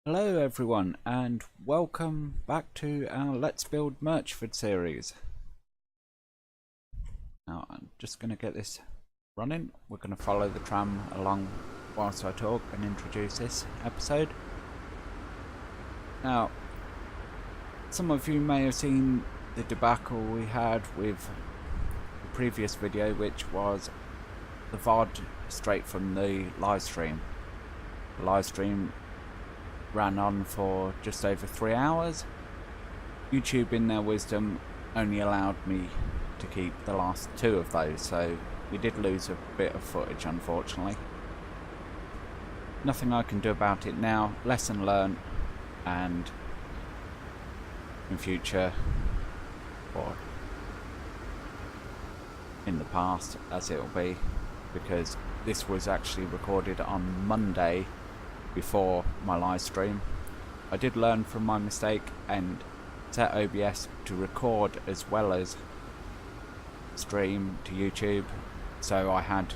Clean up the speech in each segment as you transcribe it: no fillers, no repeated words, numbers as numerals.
Hello everyone and welcome back to our Let's Build Murchford series. Now I'm just going to get this running. We're going to follow the tram along whilst I talk and introduce this episode. Now, some of you may have seen the debacle we had with the previous video, which was the VOD straight from the live stream. The live stream ran on for just over 3 hours. YouTube, in their wisdom, only allowed me to keep the last 2 of those, so we did lose a bit of footage, unfortunately. Nothing I can do about it now. Lesson learned, and in future, or in the past as it'll be, because this was actually recorded on Monday before my live stream. I did learn from my mistake and set OBS to record as well as stream to YouTube, so I had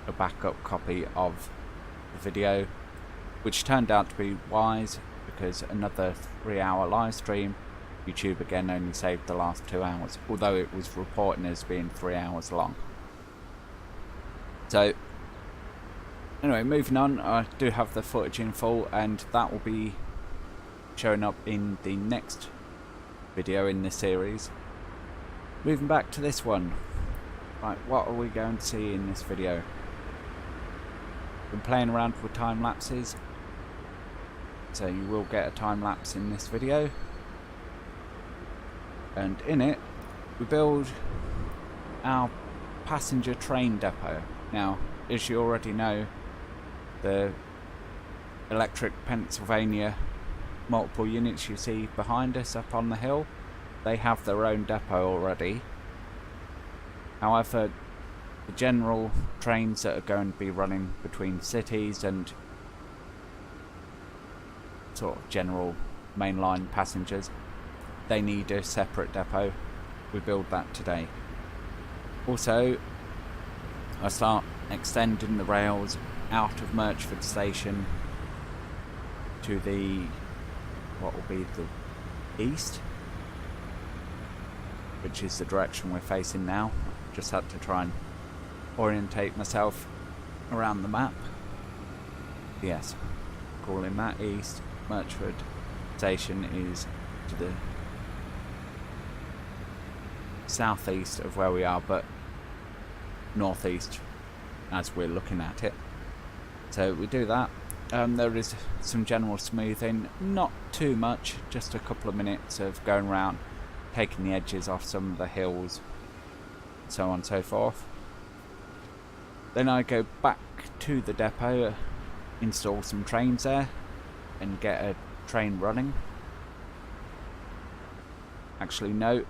a backup copy of the video, which turned out to be wise, because another 3-hour live stream, YouTube again only saved the last 2 hours, although it was reporting as being 3 hours long. So anyway, moving on, I do have the footage in full, and that will be showing up in the next video in this series. Moving back to this one. Right, what are we going to see in this video? Been playing around with time lapses, so you will get a time lapse in this video. And in it, we build our passenger train depot. Now, as you already know, the Electric Pennsylvania multiple units you see behind us up on the hill, they have their own depot already. However, the general trains that are going to be running between cities and sort of general mainline passengers, they need a separate depot. We build that today. Also, I start extending the rails out of Murchford Station to the, what will be the east, which is the direction we're facing now. Just had to try and orientate myself around the map. Yes, calling that east. Murchford Station is to the southeast of where we are, but northeast as we're looking at it. So we do that. There is some general smoothing, not too much, just a couple of minutes of going around, taking the edges off some of the hills, so on and so forth. Then I go back to the depot, install some trains there, and get a train running. Actually, no,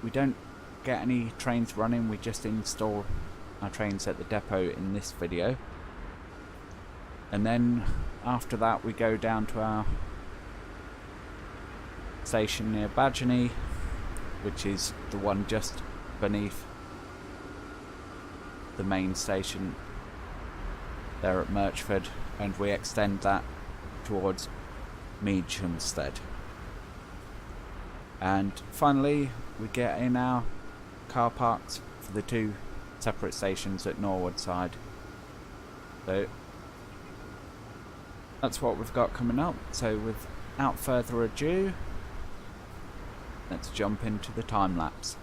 we don't get any trains running, we just install our trains at the depot in this video. And then after that we go down to our station near Badgerny, which is the one just beneath the main station there at Murchford, and we extend that towards Meachamstead. And finally we get in our car parks for the 2 separate stations at Norwood side. So that's what we've got coming up. So without further ado, let's jump into the time lapse.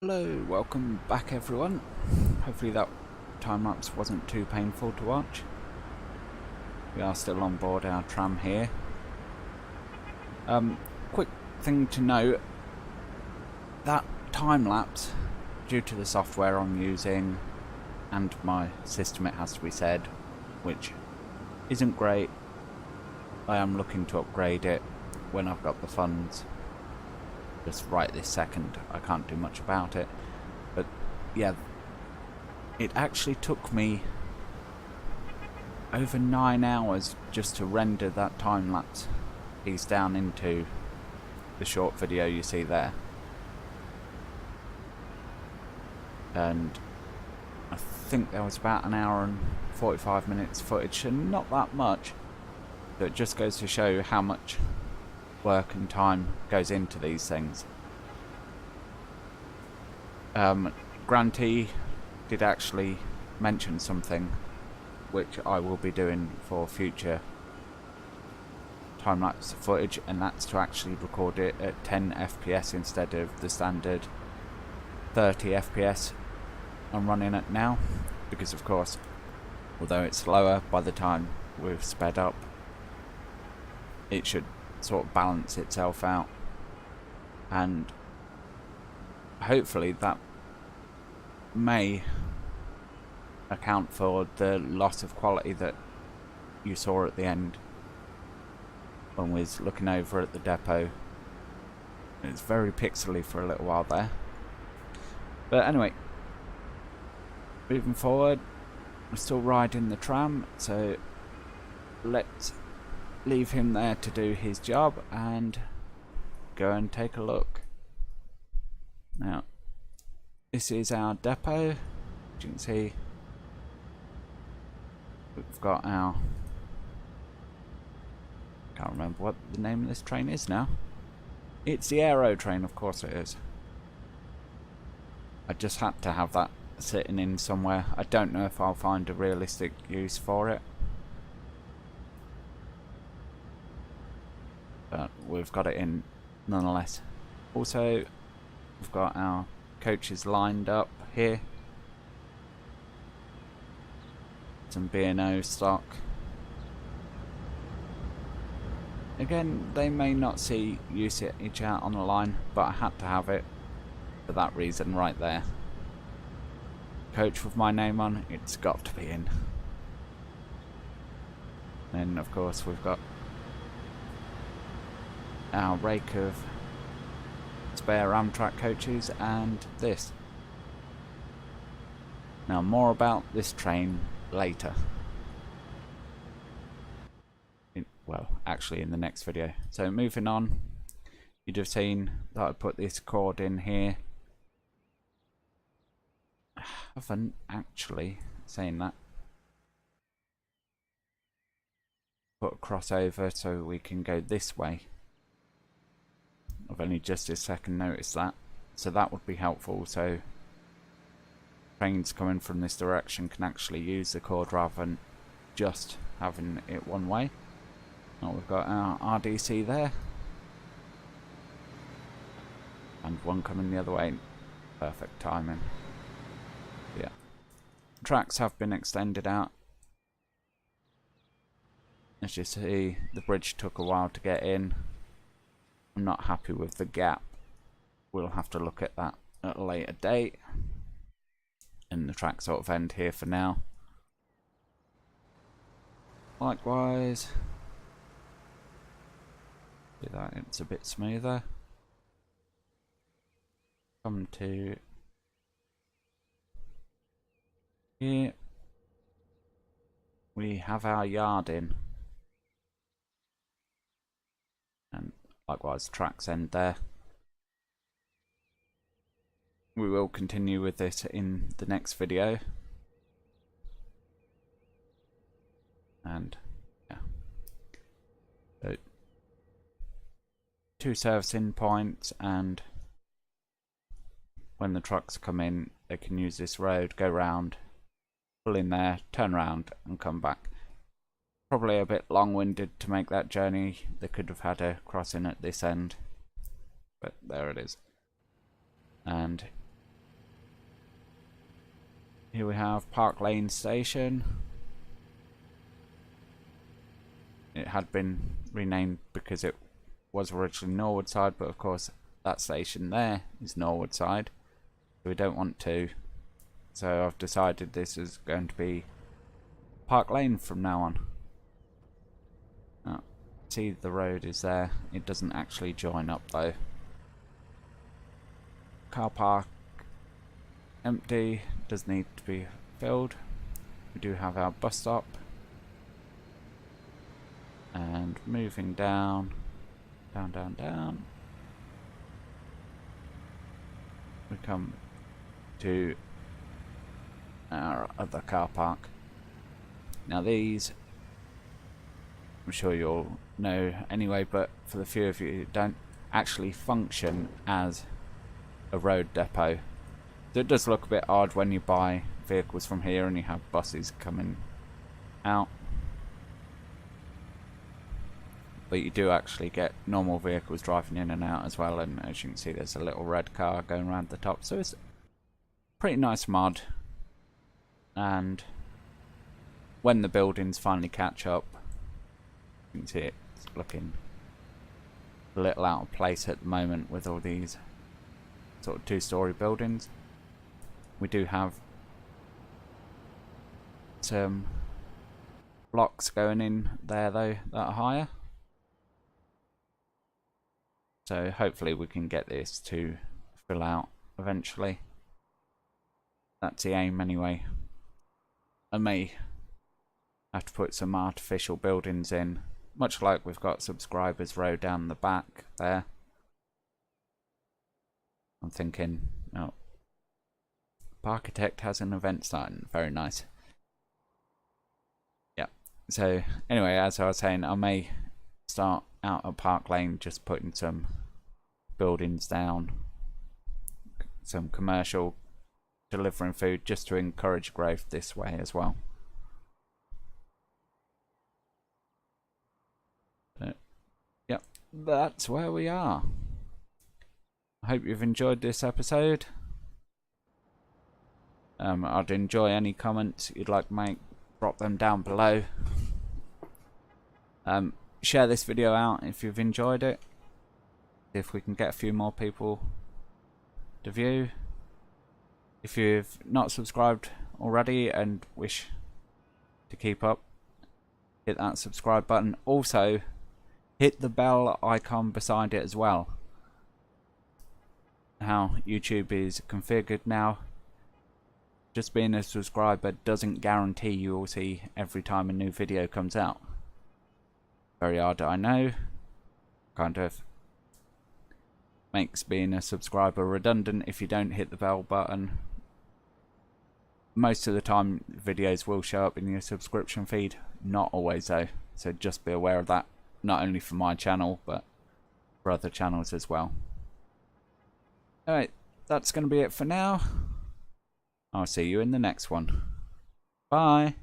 Hello, welcome back everyone. Hopefully that time lapse wasn't too painful to watch. We are still on board our tram here. Quick thing to note, that time lapse, due to the software I'm using, and my system, it has to be said, which isn't great. I am looking to upgrade it when I've got the funds. Just right this second, I can't do much about it. But yeah, it actually took me over 9 hours just to render that time lapse piece down into the short video you see there. And I think there was about an hour and 45 minutes footage, and not that much. But it just goes to show how much work and time goes into these things. Grantee did actually mention something which I will be doing for future time-lapse footage, and that's to actually record it at 10 FPS instead of the standard 30 FPS I'm running it now, because of course, although it's slower, by the time we've sped up, it should sort of balance itself out, and hopefully that may account for the loss of quality that you saw at the end when we was looking over at the depot. It's very pixely for a little while there, but anyway, moving forward, we're still riding the tram, so let's leave him there to do his job and go and take a look. Now, this is our depot. As you can see, we've got our, can't remember what the name of this train is now. It's the Aero train, of course it is. I just had to have that sitting in somewhere. I don't know if I'll find a realistic use for it, but we've got it in nonetheless. Also, we've got our coaches lined up here. Some B&O stock. Again, they may not see usage out on the line, but I had to have it for that reason right there. Coach with my name on, it's got to be in. Then of course we've got our rake of spare Amtrak coaches and this. Now more about this train later. Well, actually in the next video. So moving on, you'd have seen that I put this cord in here. I haven't actually, saying that, put a crossover so we can go this way. I've only just this second noticed that, so that would be helpful, so trains coming from this direction can actually use the cord rather than just having it one way. Now we've got our RDC there, and one coming the other way. Perfect timing. Yeah, tracks have been extended out. As you see, the bridge took a while to get in. I'm not happy with the gap. We'll have to look at that at a later date. And the track sort of end here for now. Likewise, do that, it's a bit smoother. Come to here. We have our yard in. And likewise, tracks end there. We will continue with this in the next video. And yeah, so 2 servicing points, and when the trucks come in they can use this road, go round, pull in there, turn around and come back. Probably a bit long-winded to make that journey. They could have had a crossing at this end, but there it is. And here we have Park Lane Station. It had been renamed because it was originally Norwood Side, but of course that station there is Norwood Side, so we don't want to So I've decided this is going to be Park Lane from now on. See, the road is there. It doesn't actually join up though. Car park empty, does need to be filled. We do have our bus stop. And moving down, down. We come to our other car park. Now these, I'm sure you'll know anyway, but for the few of you who don't, actually function as a road depot. So it does look a bit odd when you buy vehicles from here and you have buses coming out. But you do actually get normal vehicles driving in and out as well, and as you can see there's a little red car going around the top, so it's a pretty nice mod. And when the buildings finally catch up, you can see it's looking a little out of place at the moment with all these sort of two-story buildings. We do have some blocks going in there though that are higher. So hopefully we can get this to fill out eventually. That's the aim anyway. I may have to put some artificial buildings in, much like we've got Subscribers Row down the back there. I'm thinking, oh, Parkitect has an event starting. Very nice. Yeah. So anyway, as I was saying, I may start out at Park Lane just putting some buildings down, some commercial, delivering food, just to encourage growth this way as well. Yep, that's where we are. I hope you've enjoyed this episode. I'd enjoy any comments you'd like to make. Drop them down below. Share this video out if you've enjoyed it. If we can get a few more people to view. If you've not subscribed already and wish to keep up, hit that subscribe button. Also, hit the bell icon beside it as well. How YouTube is configured now, just being a subscriber doesn't guarantee you will see every time a new video comes out. Very hard, I know. Kind of makes being a subscriber redundant if you don't hit the bell button. Most of the time videos will show up in your subscription feed, not always though, so just be aware of that, not only for my channel but for other channels as well. Alright, that's going to be it for now. I'll see you in the next one. Bye.